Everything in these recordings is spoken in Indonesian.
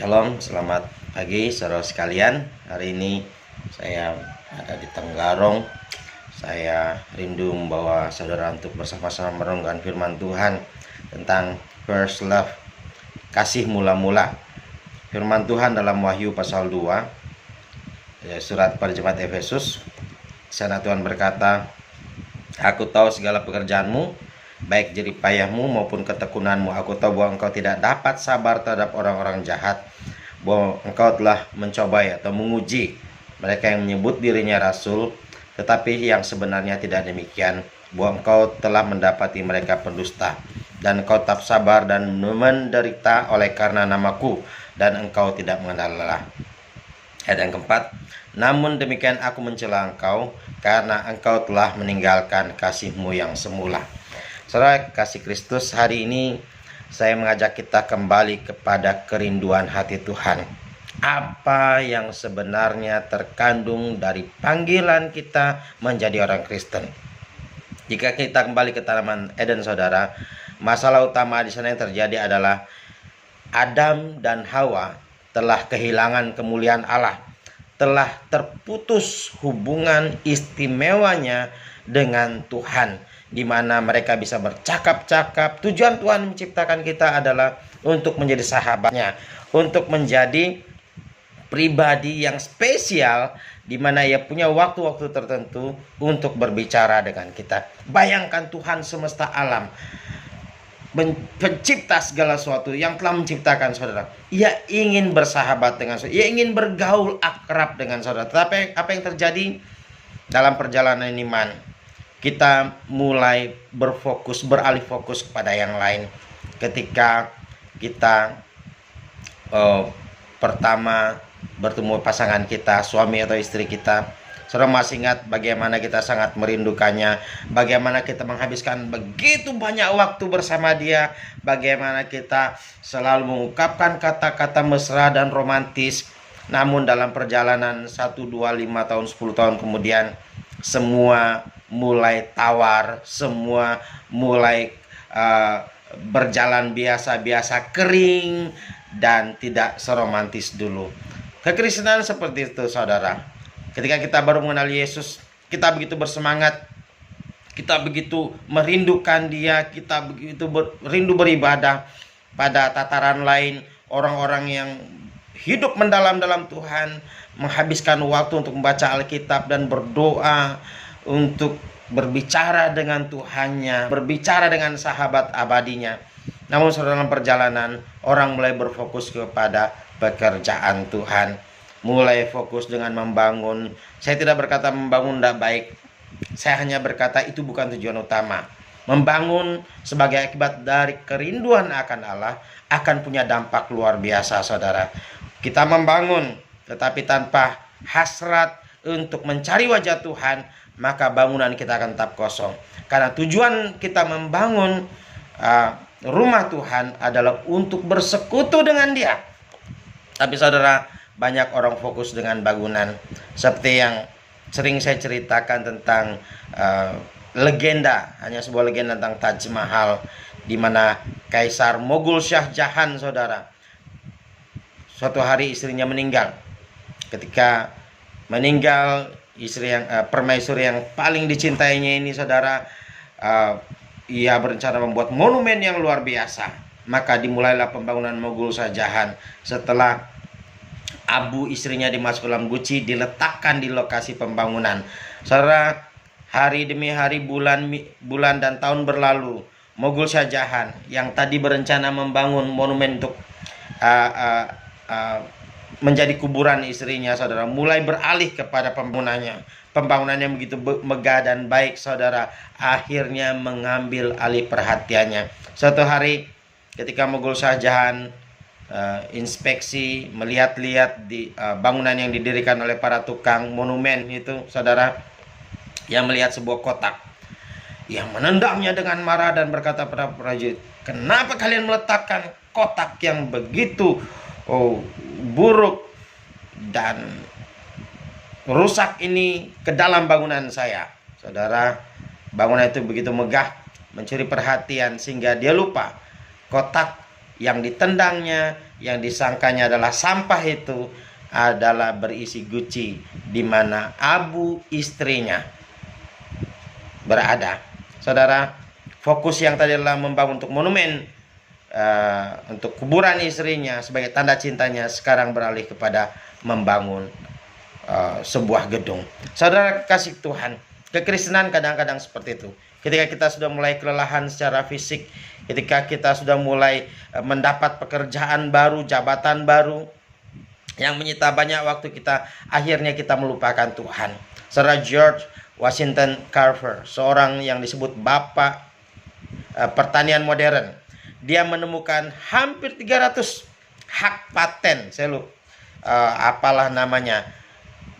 Shalom, selamat pagi saudara sekalian. Hari ini saya ada di Tenggarong. Saya rindu membawa saudara untuk bersama-sama merenungkan firman Tuhan tentang first love, kasih mula-mula. Firman Tuhan dalam Wahyu pasal 2, surat pada jemaat Efesus. Sana Tuhan berkata, "Aku tahu segala pekerjaanmu, baik jerih payahmu maupun ketekunanmu. Aku tahu bahwa engkau tidak dapat sabar terhadap orang-orang jahat, bahwa engkau telah mencobai atau menguji mereka yang menyebut dirinya rasul, tetapi yang sebenarnya tidak demikian, bahwa engkau telah mendapati mereka pendusta, dan engkau tetap sabar dan menderita oleh karena namaku, dan engkau tidak mengenal lelah." Ayat yang keempat, "Namun demikian aku mencela engkau, karena engkau telah meninggalkan kasihmu yang semula." Saudara kasih Kristus, hari ini saya mengajak kita kembali kepada kerinduan hati Tuhan. Apa yang sebenarnya terkandung dari panggilan kita menjadi orang Kristen? Jika kita kembali ke Taman Eden, saudara, masalah utama di sana yang terjadi adalah Adam dan Hawa telah kehilangan kemuliaan Allah, telah terputus hubungan istimewanya dengan Tuhan, di mana mereka bisa bercakap-cakap. Tujuan Tuhan menciptakan kita adalah untuk menjadi sahabatnya, untuk menjadi pribadi yang spesial, di mana ia punya waktu-waktu tertentu untuk berbicara dengan kita. Bayangkan Tuhan semesta alam, pencipta segala sesuatu yang telah menciptakan saudara. Ia ingin bersahabat dengan saudara, ia ingin bergaul akrab dengan saudara. Tetapi apa yang terjadi dalam perjalanan iman? Kita mulai beralih fokus kepada yang lain. Ketika kita pertama bertemu pasangan kita, suami atau istri kita, saudara masih ingat bagaimana kita sangat merindukannya, bagaimana kita menghabiskan begitu banyak waktu bersama dia, bagaimana kita selalu mengungkapkan kata-kata mesra dan romantis. Namun dalam perjalanan 1, 2, 5 tahun, 10 tahun kemudian, semua mulai tawar, semua mulai berjalan biasa-biasa, kering, dan tidak seromantis dulu. Kekristenan seperti itu, saudara. Ketika kita baru mengenal Yesus, kita begitu bersemangat, kita begitu merindukan dia, kita begitu rindu beribadah. Pada tataran lain, orang-orang yang hidup mendalam dalam Tuhan menghabiskan waktu untuk membaca Alkitab dan berdoa, untuk berbicara dengan Tuhannya, berbicara dengan sahabat abadinya. Namun dalam perjalanan, orang mulai berfokus kepada pekerjaan Tuhan, mulai fokus dengan membangun. Saya tidak berkata membangun tidak baik, saya hanya berkata itu bukan tujuan utama. Membangun sebagai akibat dari kerinduan akan Allah akan punya dampak luar biasa, saudara. Kita membangun tetapi tanpa hasrat untuk mencari wajah Tuhan, maka bangunan kita akan tetap kosong. Karena tujuan kita membangun rumah Tuhan adalah untuk bersekutu dengan Dia. Tapi saudara, banyak orang fokus dengan bangunan. Seperti yang sering saya ceritakan tentang legenda, hanya sebuah legenda tentang Taj Mahal, di mana Kaisar Mughal Shah Jahan, saudara, suatu hari istrinya meninggal. Ketika meninggal, istri yang permaisuri yang paling dicintainya ini, saudara, ia berencana membuat monumen yang luar biasa. Maka dimulailah pembangunan Mughal Shah Jahan. Setelah abu istrinya dimasukkan dalam guci, diletakkan di lokasi pembangunan. Saudara, hari demi hari, bulan dan tahun berlalu. Mughal Shah Jahan yang tadi berencana membangun monumen untuk menjadi kuburan istrinya, saudara, mulai beralih kepada pembangunannya. Pembangunannya begitu megah dan baik, saudara, akhirnya mengambil alih perhatiannya. Suatu hari ketika Mughal Shah Jahan inspeksi, melihat-lihat di bangunan yang didirikan oleh para tukang monumen itu, saudara, yang melihat sebuah kotak, yang menendangnya dengan marah dan berkata pada prajurit, "Kenapa kalian meletakkan kotak yang begitu buruk dan rusak ini ke dalam bangunan saya?" Saudara, bangunan itu begitu megah, mencuri perhatian sehingga dia lupa kotak yang ditendangnya, yang disangkanya adalah sampah itu adalah berisi Gucci, di mana Abu istrinya berada. Saudara, fokus yang tadi adalah membangun untuk monumen, untuk kuburan istrinya sebagai tanda cintanya, sekarang beralih kepada membangun sebuah gedung. Saudara kasih Tuhan, kekristenan kadang-kadang seperti itu. Ketika kita sudah mulai kelelahan secara fisik, ketika kita sudah mulai mendapat pekerjaan baru, jabatan baru yang menyita banyak waktu kita, akhirnya kita melupakan Tuhan. Saudara George Washington Carver, seorang yang disebut bapak pertanian modern, dia menemukan hampir 300 hak paten, saya lupa apalah namanya,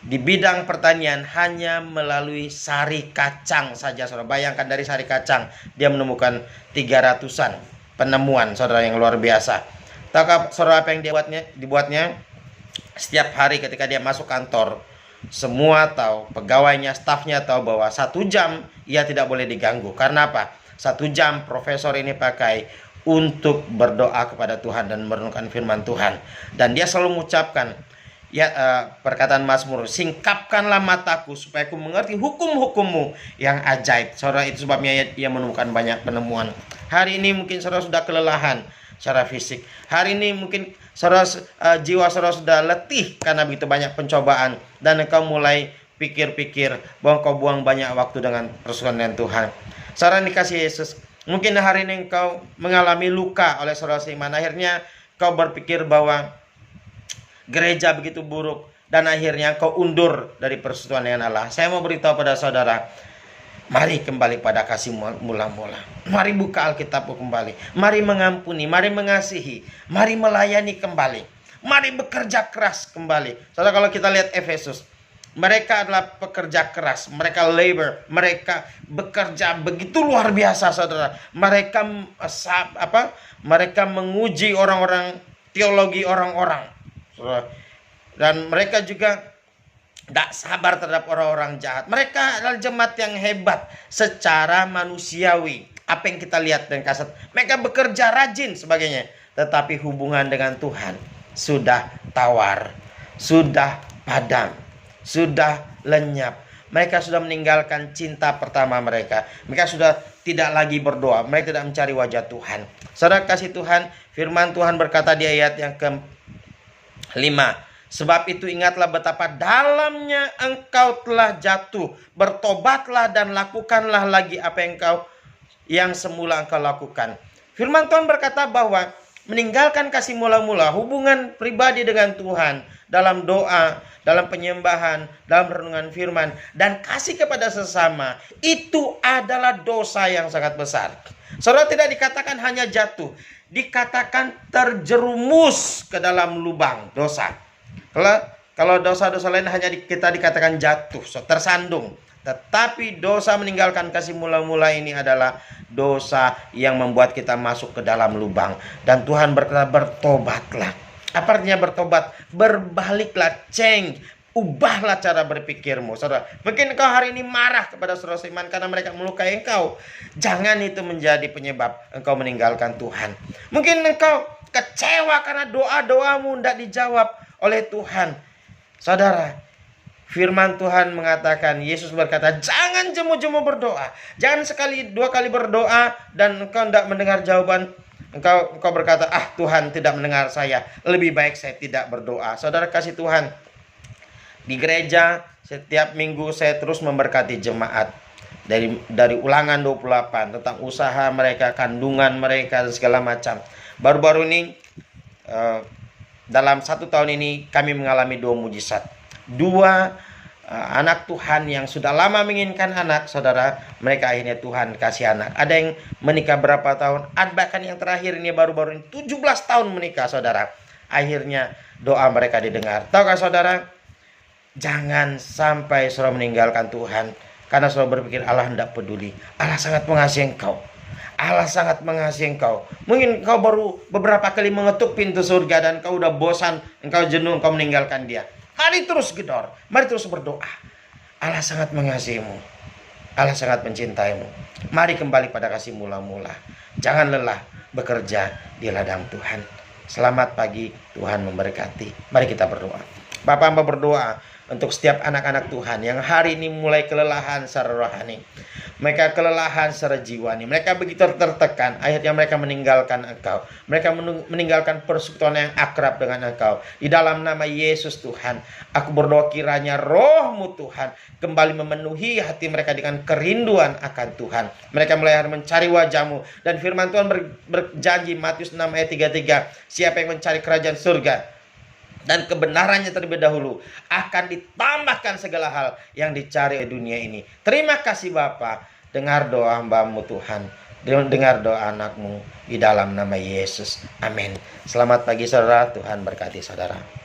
di bidang pertanian hanya melalui sari kacang saja. Saudara bayangkan, dari sari kacang dia menemukan 300-an penemuan, saudara, yang luar biasa. Tahukah saudara apa yang dibuatnya? Setiap hari ketika dia masuk kantor, semua tahu, pegawainya, stafnya tahu bahwa 1 jam ia tidak boleh diganggu. Karena apa? 1 jam profesor ini pakai untuk berdoa kepada Tuhan dan merenungkan firman Tuhan. Dan dia selalu mengucapkan perkataan Mazmur, singkapkanlah mataku supaya aku mengerti hukum-hukummu yang ajaib. Saudara, itu sebabnya ia menemukan banyak penemuan. Hari ini mungkin saudara sudah kelelahan secara fisik. Hari ini mungkin saudara, jiwa saudara sudah letih karena begitu banyak pencobaan, dan engkau mulai pikir-pikir bahwa engkau buang banyak waktu dengan persekutuan dengan Tuhan. Saudara dikasih Yesus, mungkin hari ini engkau mengalami luka oleh saudara seiman. Akhirnya kau berpikir bahwa gereja begitu buruk, dan akhirnya kau undur dari persekutuan dengan Allah. Saya mau beritahu pada saudara, mari kembali pada kasih mula-mula. Mari buka Alkitab kembali. Mari mengampuni, mari mengasihi, mari melayani kembali. Mari bekerja keras kembali. Saudara, kalau kita lihat Efesus, mereka adalah pekerja keras, mereka labor, mereka bekerja begitu luar biasa, saudara. Mereka menguji orang-orang, teologi orang-orang, saudara. Dan mereka juga tidak sabar terhadap orang-orang jahat. Mereka adalah jemaat yang hebat secara manusiawi. Apa yang kita lihat dan kasat, mereka bekerja rajin sebagainya, tetapi hubungan dengan Tuhan sudah tawar, sudah padam, sudah lenyap. Mereka sudah meninggalkan cinta pertama mereka. Mereka sudah tidak lagi berdoa. Mereka tidak mencari wajah Tuhan. Saudara kasih Tuhan, firman Tuhan berkata di ayat yang ke-5, sebab itu ingatlah betapa dalamnya engkau telah jatuh. Bertobatlah dan lakukanlah lagi apa yang semula engkau lakukan. Firman Tuhan berkata bahwa meninggalkan kasih mula-mula, hubungan pribadi dengan Tuhan, dalam doa, dalam penyembahan, dalam renungan firman, dan kasih kepada sesama, itu adalah dosa yang sangat besar. Saudara, tidak dikatakan hanya jatuh, dikatakan terjerumus ke dalam lubang dosa. Kalau dosa-dosa lain hanya kita dikatakan jatuh, tersandung. Tetapi dosa meninggalkan kasih mula-mula ini adalah dosa yang membuat kita masuk ke dalam lubang. Dan Tuhan berkata, bertobatlah. Apa artinya bertobat? Berbaliklah, change. Ubahlah cara berpikirmu, saudara. Mungkin engkau hari ini marah kepada saudara seiman karena mereka melukai engkau. Jangan itu menjadi penyebab engkau meninggalkan Tuhan. Mungkin engkau kecewa karena doa-doamu tidak dijawab oleh Tuhan. Saudara, firman Tuhan mengatakan, Yesus berkata, jangan jemu-jemu berdoa. Jangan sekali, 2 kali berdoa dan engkau tidak mendengar jawaban. Engkau berkata, Tuhan tidak mendengar saya, lebih baik saya tidak berdoa. Saudara kasih Tuhan, di gereja setiap minggu saya terus memberkati jemaat. Dari ulangan 28 tentang usaha mereka, kandungan mereka, dan segala macam. Baru-baru ini, dalam 1 tahun ini kami mengalami 2 mujizat. 2 anak Tuhan yang sudah lama menginginkan anak, saudara, mereka akhirnya Tuhan kasih anak. Ada yang menikah berapa tahun, bahkan yang terakhir ini baru-baru ini 17 tahun menikah, saudara. Akhirnya doa mereka didengar. Tahukah saudara, jangan sampai saudara meninggalkan Tuhan karena saudara berpikir Allah tidak peduli. Allah sangat mengasihi engkau. Allah sangat mengasihi engkau. Mungkin engkau baru beberapa kali mengetuk pintu surga dan engkau udah bosan, engkau jenuh, engkau meninggalkan dia. Mari terus gedor, mari terus berdoa. Allah sangat mengasihimu, Allah sangat mencintaimu. Mari kembali pada kasih mula-mula. Jangan lelah, bekerja di ladang Tuhan. Selamat pagi, Tuhan memberkati. Mari kita berdoa. Bapak, hamba berdoa untuk setiap anak-anak Tuhan yang hari ini mulai kelelahan secara rohani. Mereka kelelahan secara jiwani. Mereka begitu tertekan. Akhirnya mereka meninggalkan Engkau. Mereka meninggalkan persekutuan yang akrab dengan Engkau. Di dalam nama Yesus Tuhan, aku berdoa kiranya Roh-Mu Tuhan kembali memenuhi hati mereka dengan kerinduan akan Tuhan. Mereka mulai mencari wajah-Mu. Dan firman Tuhan berjanji Matius 6 ayat 33. Siapa yang mencari kerajaan surga dan kebenarannya terlebih dahulu, akan ditambahkan segala hal yang dicari di dunia ini. Terima kasih Bapa. Dengar doa hamba-Mu Tuhan. Dengar doa anak-Mu di dalam nama Yesus. Amin. Selamat pagi saudara. Tuhan berkati saudara.